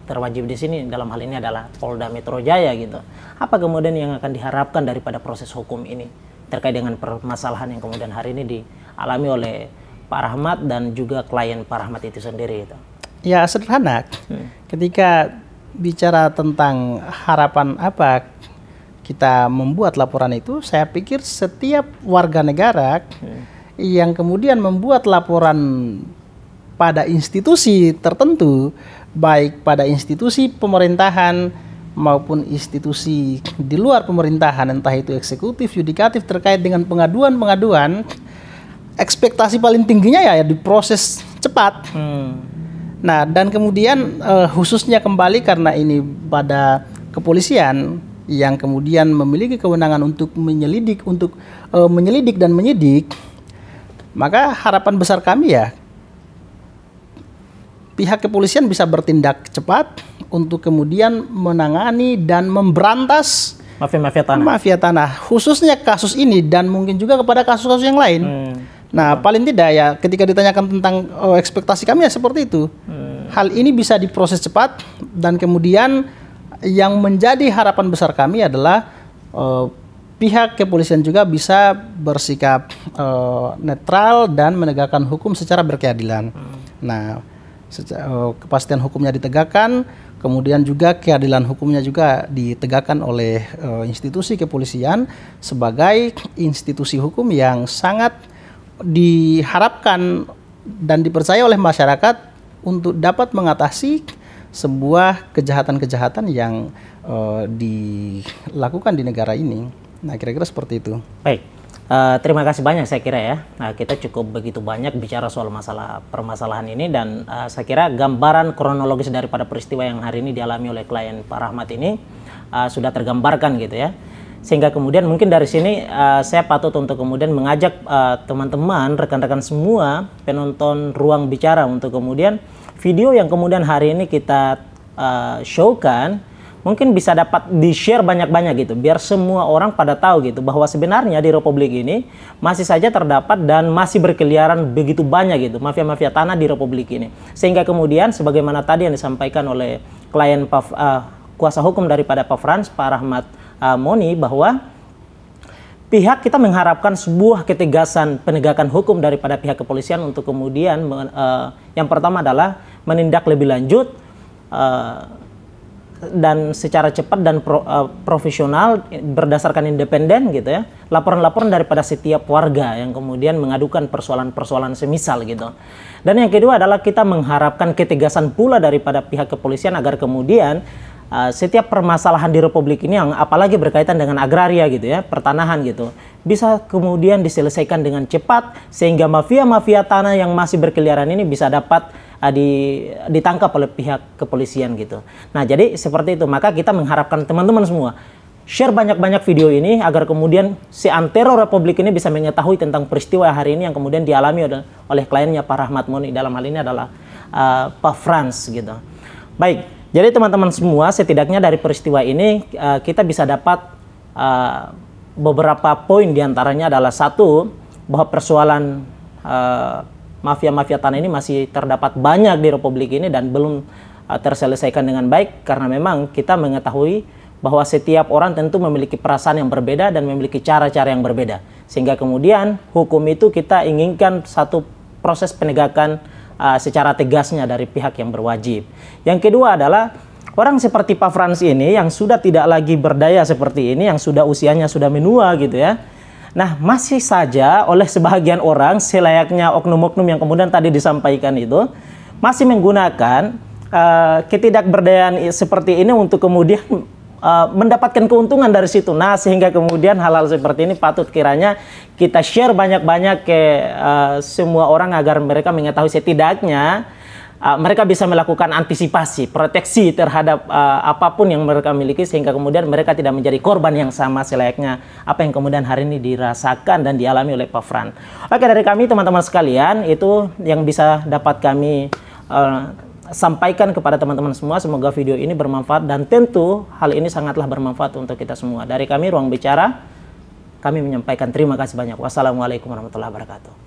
terwajib di sini, dalam hal ini adalah Polda Metro Jaya gitu. Apa kemudian yang akan diharapkan daripada proses hukum ini terkait dengan permasalahan yang kemudian hari ini dialami oleh Pak Rahmat dan juga klien Pak Rahmat itu sendiri itu? Ya sederhana. Ketika bicara tentang harapan apa kita membuat laporan itu, saya pikir setiap warga negara yang kemudian membuat laporan pada institusi tertentu, baik pada institusi pemerintahan maupun institusi di luar pemerintahan, entah itu eksekutif, yudikatif, terkait dengan pengaduan-pengaduan, ekspektasi paling tingginya ya diproses cepat. Nah, dan kemudian khususnya kembali karena ini pada kepolisian yang kemudian memiliki kewenangan untuk menyelidik, dan menyidik, maka harapan besar kami ya pihak kepolisian bisa bertindak cepat untuk kemudian menangani dan memberantas mafia tanah, khususnya kasus ini dan mungkin juga kepada kasus-kasus yang lain. Nah, paling tidak ya ketika ditanyakan tentang ekspektasi kami ya seperti itu. Hal ini bisa diproses cepat dan kemudian yang menjadi harapan besar kami adalah pihak kepolisian juga bisa bersikap netral dan menegakkan hukum secara berkeadilan. Nah, kepastian hukumnya ditegakkan, kemudian juga keadilan hukumnya juga ditegakkan oleh institusi kepolisian sebagai institusi hukum yang sangat diharapkan dan dipercaya oleh masyarakat untuk dapat mengatasi sebuah kejahatan-kejahatan yang dilakukan di negara ini. Nah, kira-kira seperti itu. Baik. Terima kasih banyak saya kira ya. Nah, kita cukup begitu banyak bicara soal permasalahan ini dan saya kira gambaran kronologis daripada peristiwa yang hari ini dialami oleh klien Pak Rahmat ini sudah tergambarkan gitu ya. Sehingga kemudian mungkin dari sini saya patut untuk kemudian mengajak teman-teman, rekan-rekan semua penonton Ruang Bicara untuk kemudian video yang kemudian hari ini kita showkan mungkin bisa dapat di-share banyak-banyak gitu, biar semua orang pada tahu gitu bahwa sebenarnya di Republik ini masih saja terdapat dan masih berkeliaran begitu banyak gitu mafia-mafia tanah di Republik ini. Sehingga kemudian sebagaimana tadi yang disampaikan oleh klien kuasa hukum daripada Pak Frans, Pak Rahmat Moni, bahwa pihak kita mengharapkan sebuah ketegasan penegakan hukum daripada pihak kepolisian untuk kemudian yang pertama adalah menindak lebih lanjut dan secara cepat dan profesional berdasarkan independen gitu ya, laporan-laporan daripada setiap warga yang kemudian mengadukan persoalan-persoalan semisal gitu. Dan yang kedua adalah kita mengharapkan ketegasan pula daripada pihak kepolisian agar kemudian setiap permasalahan di Republik ini yang apalagi berkaitan dengan agraria gitu ya, pertanahan gitu, bisa kemudian diselesaikan dengan cepat sehingga mafia-mafia tanah yang masih berkeliaran ini bisa dapat ditangkap oleh pihak kepolisian gitu. Nah, jadi seperti itu. Maka kita mengharapkan teman-teman semua share banyak-banyak video ini agar kemudian si antero Republik ini bisa mengetahui tentang peristiwa hari ini yang kemudian dialami oleh kliennya Pak Rahmat Moni, dalam hal ini adalah Pak Frans gitu. Baik, jadi teman-teman semua setidaknya dari peristiwa ini kita bisa dapat beberapa poin, diantaranya adalah satu, bahwa persoalan mafia-mafia tanah ini masih terdapat banyak di Republik ini dan belum terselesaikan dengan baik karena memang kita mengetahui bahwa setiap orang tentu memiliki perasaan yang berbeda dan memiliki cara-cara yang berbeda, sehingga kemudian hukum itu kita inginkan satu proses penegakan secara tegasnya dari pihak yang berwajib. Yang kedua adalah orang seperti Pak Frans ini yang sudah tidak lagi berdaya seperti ini, yang sudah usianya sudah menua gitu ya. Nah, masih saja oleh sebahagian orang selayaknya oknum-oknum yang kemudian tadi disampaikan itu masih menggunakan ketidakberdayaan seperti ini untuk kemudian mendapatkan keuntungan dari situ. Nah, sehingga kemudian hal-hal seperti ini patut kiranya kita share banyak-banyak ke semua orang agar mereka mengetahui setidaknya mereka bisa melakukan antisipasi, proteksi terhadap apapun yang mereka miliki sehingga kemudian mereka tidak menjadi korban yang sama selayaknya apa yang kemudian hari ini dirasakan dan dialami oleh Pak Fran. Oke, dari kami teman-teman sekalian itu yang bisa dapat kami sampaikan kepada teman-teman semua. Semoga video ini bermanfaat dan tentu hal ini sangatlah bermanfaat untuk kita semua. Dari kami Ruang Bicara, kami menyampaikan terima kasih banyak. Wassalamualaikum warahmatullahi wabarakatuh.